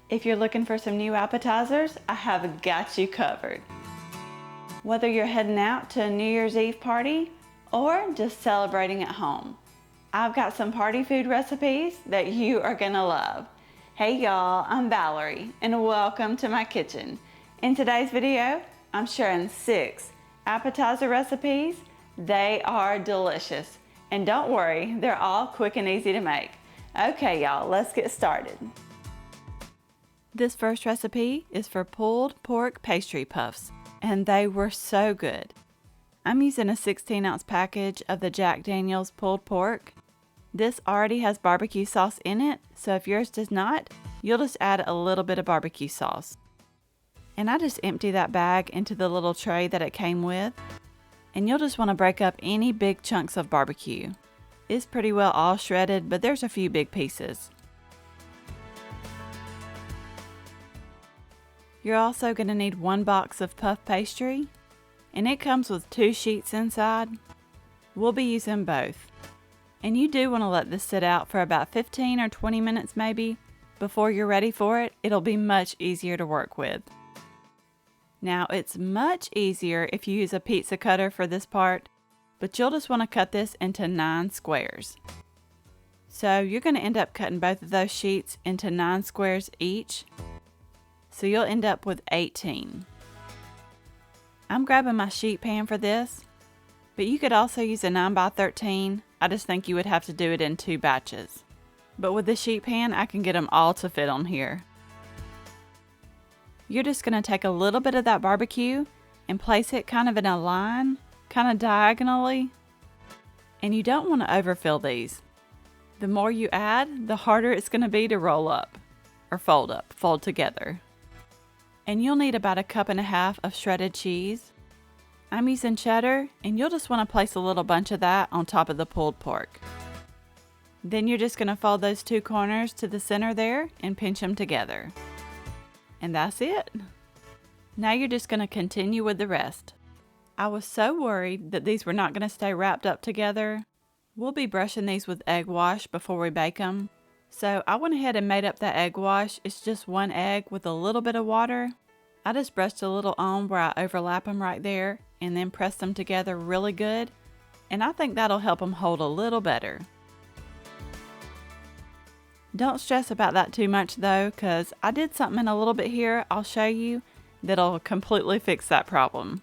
If you're looking for some new appetizers, I have got you covered. Whether you're heading out to a New Year's Eve party or just celebrating at home, I've got some party food recipes that you are gonna love. Hey y'all, I'm Valerie and welcome to my kitchen. In today's video, I'm sharing 6 appetizer recipes. They are delicious. And don't worry, they're all quick and easy to make. Okay y'all, let's get started. This first recipe is for pulled pork pastry puffs, and they were so good. I'm using a 16-ounce package of the Jack Daniel's pulled pork. This already has barbecue sauce in it, so if yours does not, you'll just add a little bit of barbecue sauce. And I just empty that bag into the little tray that it came with, and you'll just want to break up any big chunks of barbecue. It's pretty well all shredded, but there's a few big pieces. You're also going to need 1 box of puff pastry, and it comes with 2 sheets inside. We'll be using both. And you do want to let this sit out for about 15 or 20 minutes maybe before you're ready for it. It'll be much easier to work with. Now it's much easier if you use a pizza cutter for this part, but you'll just want to cut this into 9 squares. So you're going to end up cutting both of those sheets into 9 squares each. So you'll end up with 18. I'm grabbing my sheet pan for this, but you could also use a 9x13. I just think you would have to do it in 2 batches. But with the sheet pan, I can get them all to fit on here. You're just going to take a little bit of that barbecue and place it kind of in a line, kind of diagonally. And you don't want to overfill these. The more you add, the harder it's going to be to roll up, or fold together. And you'll need about 1.5 cups of shredded cheese. I'm using cheddar, and you'll just want to place a little bunch of that on top of the pulled pork. Then you're just going to fold those 2 corners to the center there and pinch them together. And that's it. Now you're just going to continue with the rest. I was so worried that these were not going to stay wrapped up together. We'll be brushing these with egg wash before we bake them. So I went ahead and made up that egg wash. It's just 1 egg with a little bit of water. I just brushed a little on where I overlap them right there and then press them together really good. And I think that'll help them hold a little better. Don't stress about that too much though, because I did something in a little bit here I'll show you that'll completely fix that problem.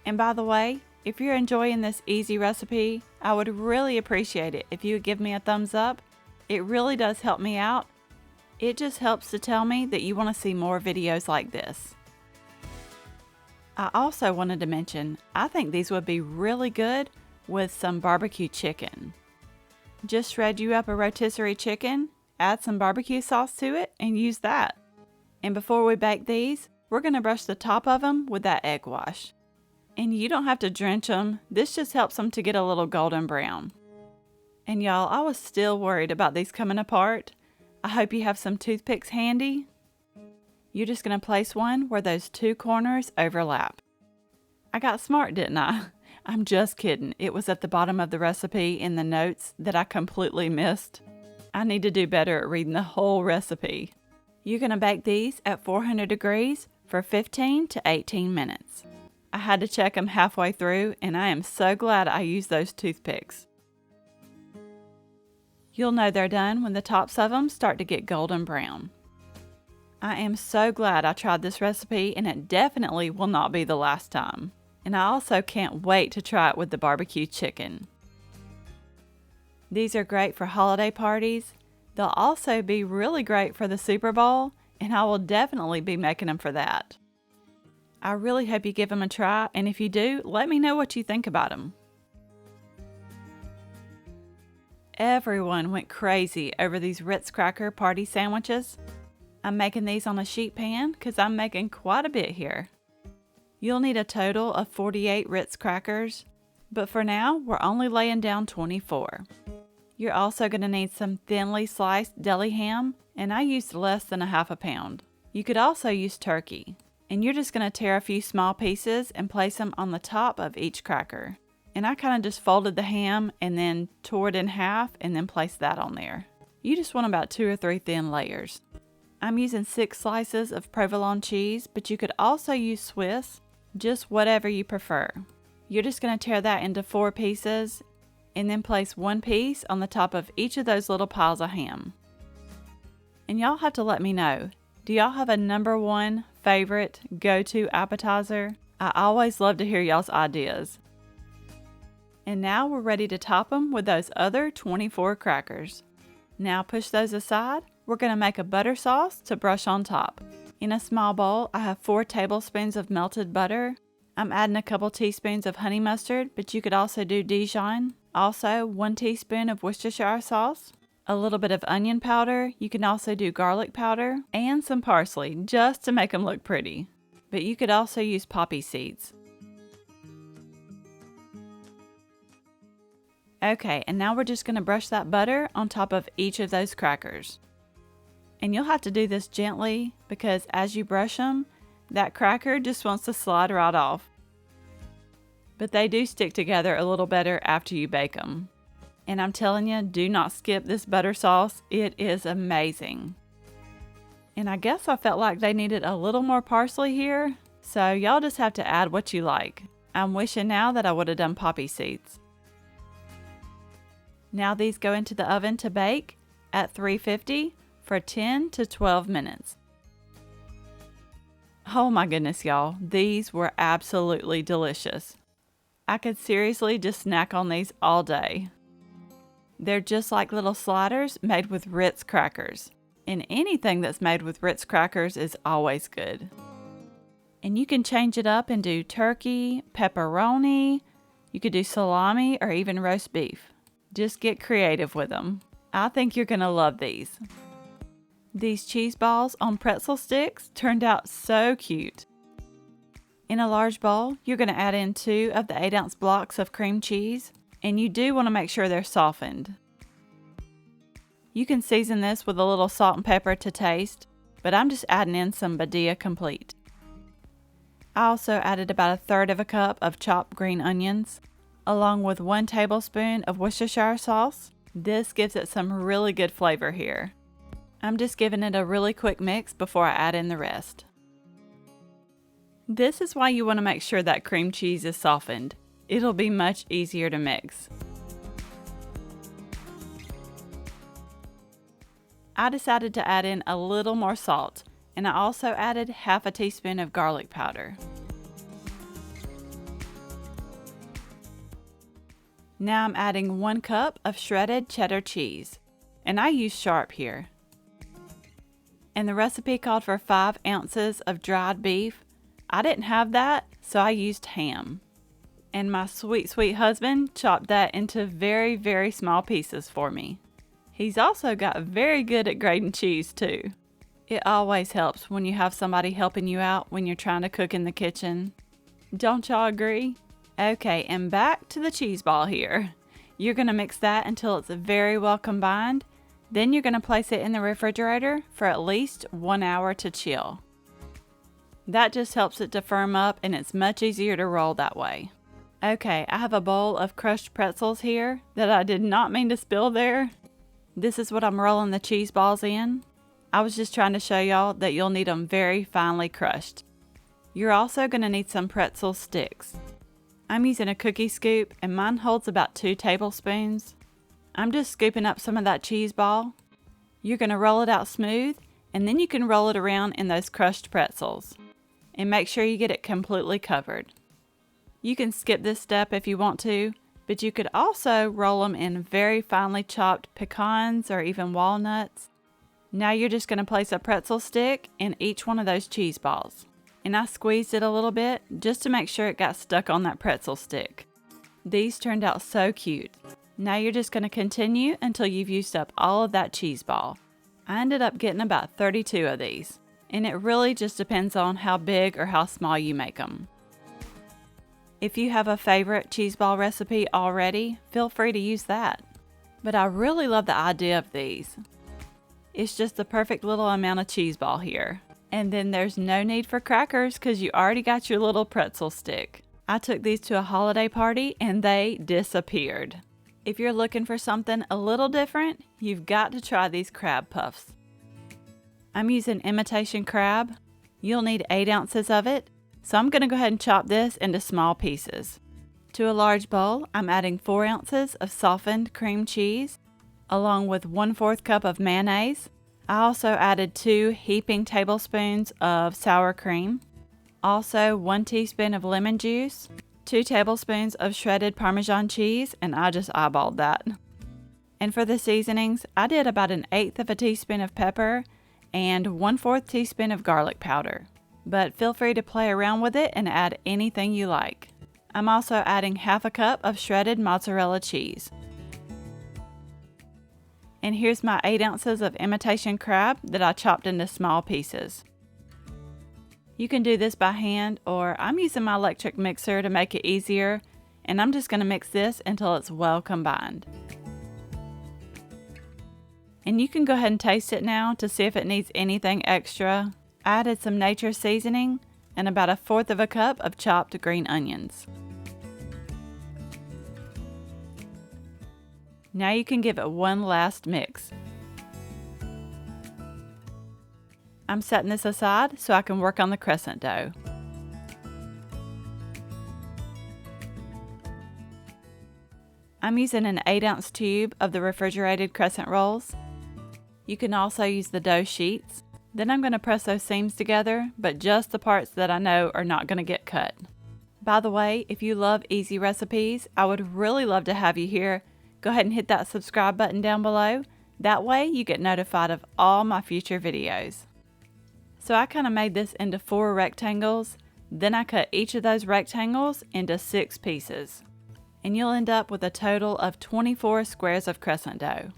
And by the way, if you're enjoying this easy recipe, I would really appreciate it if you would give me a thumbs up. It really does help me out. It just helps to tell me that you want to see more videos like this. I also wanted to mention, I think these would be really good with some barbecue chicken. Just shred you up a rotisserie chicken, add some barbecue sauce to it, and use that. And before we bake these, we're going to brush the top of them with that egg wash. And you don't have to drench them. This just helps them to get a little golden brown. And y'all, I was still worried about these coming apart. I hope you have some toothpicks handy. You're just going to place one where those 2 corners overlap. I got smart, didn't I? I'm just kidding. It was at the bottom of the recipe in the notes that I completely missed. I need to do better at reading the whole recipe. You're going to bake these at 400 degrees for 15 to 18 minutes. I had to check them halfway through, and I am so glad I used those toothpicks. You'll know they're done when the tops of them start to get golden brown. I am so glad I tried this recipe, and it definitely will not be the last time. And I also can't wait to try it with the barbecue chicken. These are great for holiday parties. They'll also be really great for the Super Bowl, and I will definitely be making them for that. I really hope you give them a try, and if you do, let me know what you think about them. Everyone went crazy over these Ritz cracker party sandwiches. I'm making these on a sheet pan because I'm making quite a bit here. You'll need a total of 48 Ritz crackers, but for now we're only laying down 24. You're also going to need some thinly sliced deli ham, and I used less than 1/2 pound. You could also use turkey, and you're just going to tear a few small pieces and place them on the top of each cracker. And I kind of just folded the ham and then tore it in half and then placed that on there. You just want about 2 or 3 thin layers. I'm using 6 slices of provolone cheese, but you could also use Swiss, just whatever you prefer. You're just going to tear that into 4 pieces and then place 1 piece on the top of each of those little piles of ham. And y'all have to let me know, do y'all have a #1 favorite go-to appetizer? I always love to hear y'all's ideas. And now we're ready to top them with those other 24 crackers. Now push those aside. We're going to make a butter sauce to brush on top. In a small bowl, I have 4 tablespoons of melted butter. I'm adding a couple teaspoons of honey mustard, but you could also do Dijon. Also, 1 teaspoon of Worcestershire sauce, a little bit of onion powder. You can also do garlic powder and some parsley just to make them look pretty. But you could also use poppy seeds. Okay, and now we're just going to brush that butter on top of each of those crackers. And you'll have to do this gently because as you brush them, that cracker just wants to slide right off. But they do stick together a little better after you bake them. And I'm telling you, do not skip this butter sauce. It is amazing. And I guess I felt like they needed a little more parsley here, so y'all just have to add what you like. I'm wishing now that I would have done poppy seeds. Now these go into the oven to bake at 350 for 10 to 12 minutes. Oh my goodness, y'all, these were absolutely delicious. I could seriously just snack on these all day. They're just like little sliders made with Ritz crackers. And anything that's made with Ritz crackers is always good. And you can change it up and do turkey, pepperoni, you could do salami, or even roast beef. Just get creative with them. I think you're going to love these. These cheese balls on pretzel sticks turned out so cute. In a large bowl, you're going to add in 2 of the 8-ounce blocks of cream cheese, and you do want to make sure they're softened. You can season this with a little salt and pepper to taste, but I'm just adding in some Badia Complete. I also added about 1/3 cup of chopped green onions, along with 1 tablespoon of Worcestershire sauce. This gives it some really good flavor here. I'm just giving it a really quick mix before I add in the rest. This is why you want to make sure that cream cheese is softened. It'll be much easier to mix. I decided to add in a little more salt, and I also added 1/2 teaspoon of garlic powder. Now I'm adding 1 cup of shredded cheddar cheese, and I use Sharp here. And the recipe called for 5 ounces of dried beef. I didn't have that, so I used ham. And my sweet, sweet husband chopped that into very, very small pieces for me. He's also got very good at grating cheese too. It always helps when you have somebody helping you out when you're trying to cook in the kitchen. Don't y'all agree? Okay, and back to the cheese ball here. You're going to mix that until it's very well combined. Then you're going to place it in the refrigerator for at least 1 hour to chill. That just helps it to firm up, and it's much easier to roll that way. Okay, I have a bowl of crushed pretzels here that I did not mean to spill there. This is what I'm rolling the cheese balls in. I was just trying to show y'all that you'll need them very finely crushed. You're also going to need some pretzel sticks. I'm using a cookie scoop, and mine holds about 2 tablespoons. I'm just scooping up some of that cheese ball. You're going to roll it out smooth, and then you can roll it around in those crushed pretzels. And make sure you get it completely covered. You can skip this step if you want to, but you could also roll them in very finely chopped pecans or even walnuts. Now you're just going to place a pretzel stick in each one of those cheese balls. And I squeezed it a little bit just to make sure it got stuck on that pretzel stick. These turned out so cute. Now you're just going to continue until you've used up all of that cheese ball. I ended up getting about 32 of these, and it really just depends on how big or how small you make them. If you have a favorite cheese ball recipe already, feel free to use that. But I really love the idea of these. It's just the perfect little amount of cheese ball here. And then there's no need for crackers because you already got your little pretzel stick. I took these to a holiday party and they disappeared. If you're looking for something a little different, you've got to try these crab puffs. I'm using imitation crab. You'll need 8 ounces of it, so I'm going to go ahead and chop this into small pieces. To a large bowl, I'm adding 4 ounces of softened cream cheese, along with 1/4 cup of mayonnaise. I also added 2 heaping tablespoons of sour cream, also 1 teaspoon of lemon juice, 2 tablespoons of shredded Parmesan cheese, and I just eyeballed that. And for the seasonings, I did about 1/8 of a teaspoon of pepper and 1/4 teaspoon of garlic powder. But feel free to play around with it and add anything you like. I'm also adding 1/2 cup of shredded mozzarella cheese. And here's my 8 ounces of imitation crab that I chopped into small pieces. You can do this by hand, or I'm using my electric mixer to make it easier, and I'm just going to mix this until it's well combined. And you can go ahead and taste it now to see if it needs anything extra. I added some nature seasoning and about 1/4 of a cup of chopped green onions. Now you can give it one last mix. I'm setting this aside so I can work on the crescent dough. I'm using an 8-ounce tube of the refrigerated crescent rolls. You can also use the dough sheets. Then I'm going to press those seams together, but just the parts that I know are not going to get cut. By the way, if you love easy recipes, I would really love to have you here. Go ahead and hit that subscribe button down below. That way you get notified of all my future videos. So I kind of made this into 4 rectangles. Then I cut each of those rectangles into 6 pieces. And you'll end up with a total of 24 squares of crescent dough.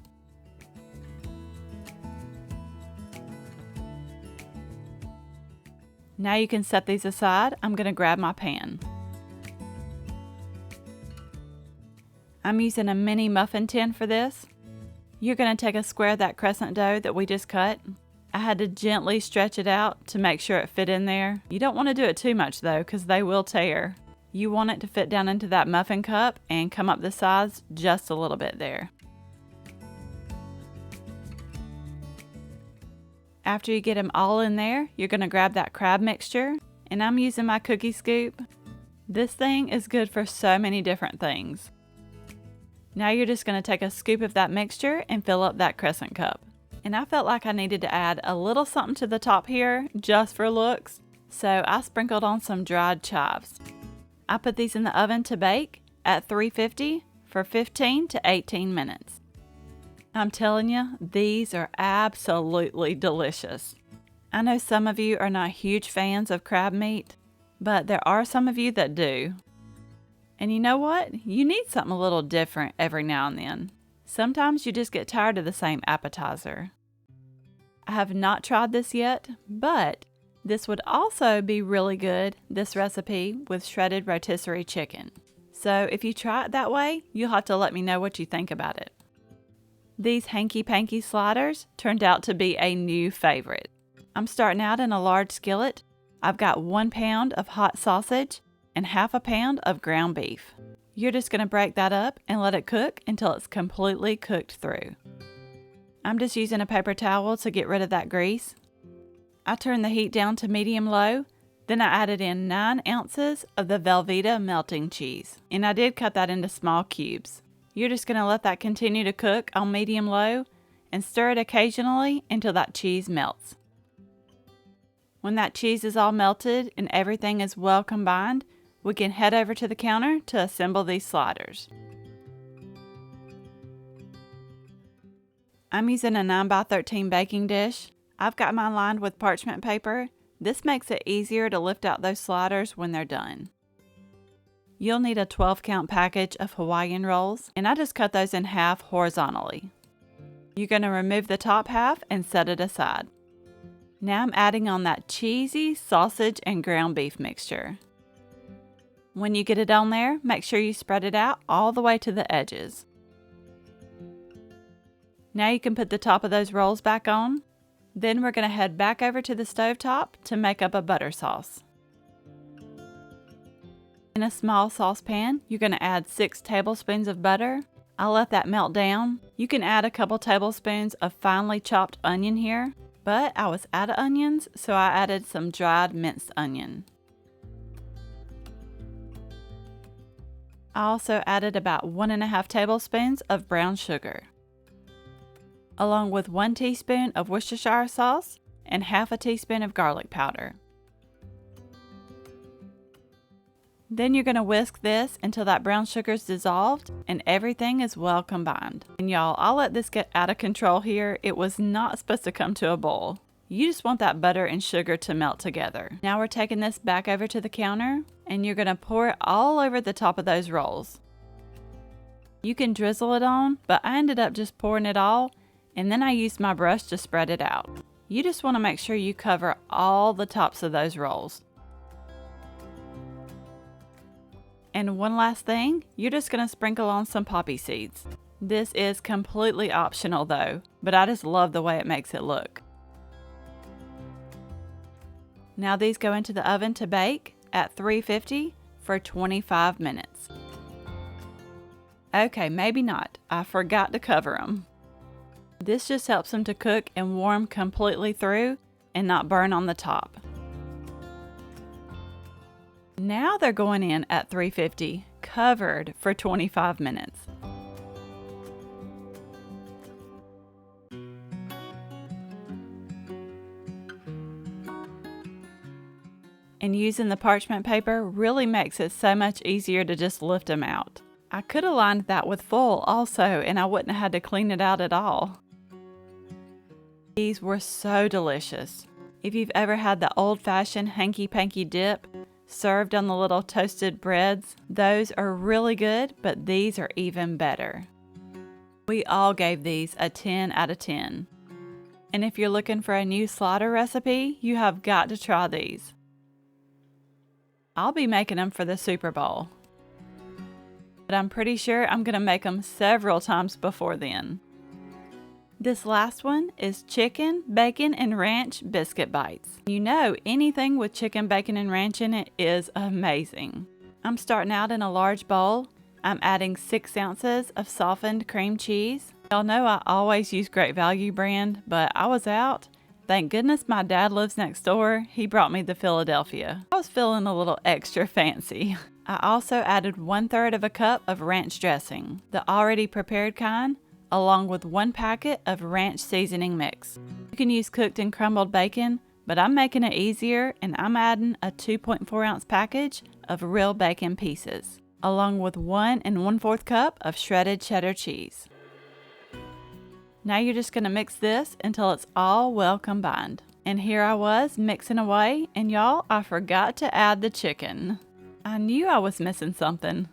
Now you can set these aside. I'm going to grab my pan. I'm using a mini muffin tin for this. You're going to take a square of that crescent dough that we just cut. I had to gently stretch it out to make sure it fit in there. You don't want to do it too much though, because they will tear. You want it to fit down into that muffin cup and come up the sides just a little bit there. After you get them all in there, you're going to grab that crab mixture, and I'm using my cookie scoop. This thing is good for so many different things. Now you're just going to take a scoop of that mixture and fill up that crescent cup. And I felt like I needed to add a little something to the top here just for looks, so I sprinkled on some dried chives. I put these in the oven to bake at 350 for 15 to 18 minutes. I'm telling you, these are absolutely delicious. I know some of you are not huge fans of crab meat, but there are some of you that do. And you know what? You need something a little different every now and then. Sometimes you just get tired of the same appetizer. I have not tried this yet, but this would also be really good, this recipe, with shredded rotisserie chicken. So if you try it that way, you'll have to let me know what you think about it. These Hanky Panky sliders turned out to be a new favorite. I'm starting out in a large skillet. I've got 1 pound of hot sausage and 1/2 pound of ground beef. You're just going to break that up and let it cook until it's completely cooked through. I'm just using a paper towel to get rid of that grease. I turned the heat down to medium-low, then I added in 9 ounces of the Velveeta melting cheese, and I did cut that into small cubes. You're just going to let that continue to cook on medium-low and stir it occasionally until that cheese melts. When that cheese is all melted and everything is well combined, we can head over to the counter to assemble these sliders. I'm using a 9x13 baking dish. I've got mine lined with parchment paper. This makes it easier to lift out those sliders when they're done. You'll need a 12-count package of Hawaiian rolls, and I just cut those in half horizontally. You're going to remove the top half and set it aside. Now I'm adding on that cheesy sausage and ground beef mixture. When you get it on there, make sure you spread it out all the way to the edges. Now you can put the top of those rolls back on. Then we're going to head back over to the stovetop to make up a butter sauce. In a small saucepan, you're going to add 6 tablespoons of butter. I'll let that melt down. You can add a couple tablespoons of finely chopped onion here. but I was out of onions, so I added some dried minced onion. I also added about 1.5 tablespoons of brown sugar, along with 1 teaspoon of Worcestershire sauce and half a teaspoon of garlic powder. Then you're going to whisk this until that brown sugar is dissolved and everything is well combined. And y'all, I'll let this get out of control here. It was not supposed to come to a boil. You just want that butter and sugar to melt together. Now we're taking this back over to the counter and you're going to pour it all over the top of those rolls. You can drizzle it on, but I ended up just pouring it all and then I used my brush to spread it out. You just want to make sure you cover all the tops of those rolls. And one last thing, you're just going to sprinkle on some poppy seeds. This is completely optional though, but I just love the way it makes it look. Now these go into the oven to bake at 350 for 25 minutes. Okay, maybe not. I forgot to cover them. This just helps them to cook and warm completely through and not burn on the top. Now they're going in at 350, covered for 25 minutes. And using the parchment paper really makes it so much easier to just lift them out. I could have lined that with foil also and I wouldn't have had to clean it out at all. These were so delicious. If you've ever had the old-fashioned Hanky Panky dip served on the little toasted breads, those are really good, but these are even better. We all gave these a 10 out of 10. And if you're looking for a new slider recipe, you have got to try these. I'll be making them for the Super Bowl, but I'm pretty sure I'm going to make them several times before then. This last one is chicken, bacon, and ranch biscuit bites. You know, anything with chicken, bacon, and ranch in it is amazing. I'm starting out in a large bowl. I'm adding 6 ounces of softened cream cheese. Y'all know I always use Great Value brand, but I was out. Thank goodness my dad lives next door. He brought me the Philadelphia. I was feeling a little extra fancy. I also added 1/3 of a cup of ranch dressing, the already prepared kind, along with 1 packet of ranch seasoning mix. You can use cooked and crumbled bacon, but I'm making it easier and I'm adding a 2.4 ounce package of real bacon pieces, along with 1 1/4 cup of shredded cheddar cheese. Now you're just going to mix this until it's all well combined. And here I was mixing away, and y'all, I forgot to add the chicken. I knew I was missing something.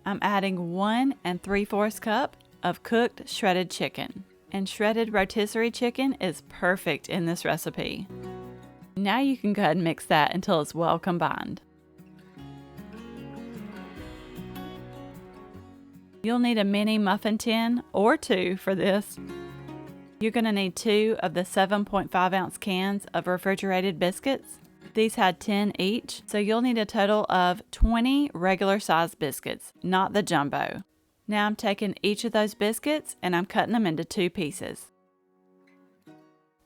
I'm adding 1 3/4 cup of cooked shredded chicken. And shredded rotisserie chicken is perfect in this recipe. Now you can go ahead and mix that until it's well combined. You'll need a mini muffin tin or 2 for this. You're going to need 2 of the 7.5 ounce cans of refrigerated biscuits. These had 10 each, so you'll need a total of 20 regular sized biscuits, not the jumbo. Now I'm taking each of those biscuits and I'm cutting them into 2 pieces.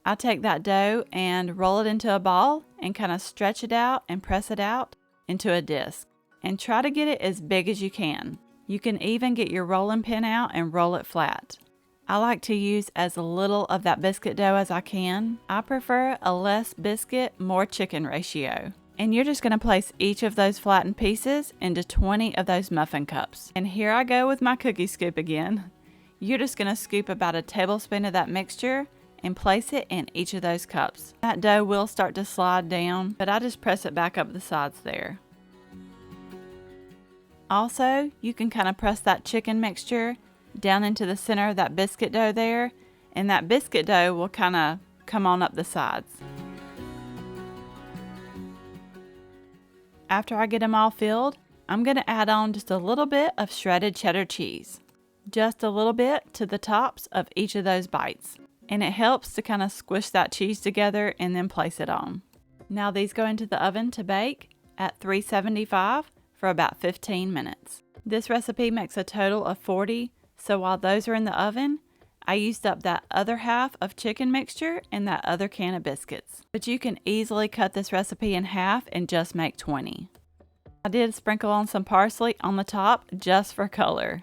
I take that dough and roll it into a ball and kind of stretch it out and press it out into a disc. And try to get it as big as you can. You can even get your rolling pin out and roll it flat. I like to use as little of that biscuit dough as I can. I prefer a less biscuit, more chicken ratio. And you're just going to place each of those flattened pieces into 20 of those muffin cups. And here I go with my cookie scoop again. You're just going to scoop about a tablespoon of that mixture and place it in each of those cups. That dough will start to slide down, but I just press it back up the sides there. Also, you can kind of press that chicken mixture down into the center of that biscuit dough there, and that biscuit dough will kind of come on up the sides. After I get them all filled, I'm going to add on just a little bit of shredded cheddar cheese. Just a little bit to the tops of each of those bites. And it helps to kind of squish that cheese together and then place it on. Now these go into the oven to bake at 375 for about 15 minutes. This recipe makes a total of 40, so while those are in the oven, I used up that other half of chicken mixture and that other can of biscuits. But you can easily cut this recipe in half and just make 20. I did sprinkle on some parsley on the top just for color.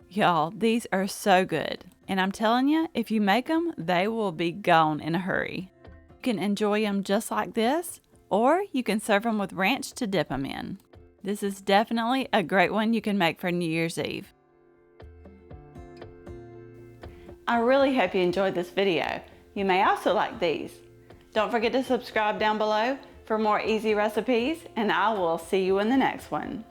Y'all, these are so good. And I'm telling you, if you make them, they will be gone in a hurry. You can enjoy them just like this, or you can serve them with ranch to dip them in. This is definitely a great one you can make for New Year's Eve. I really hope you enjoyed this video. You may also like these. Don't forget to subscribe down below for more easy recipes, and I will see you in the next one.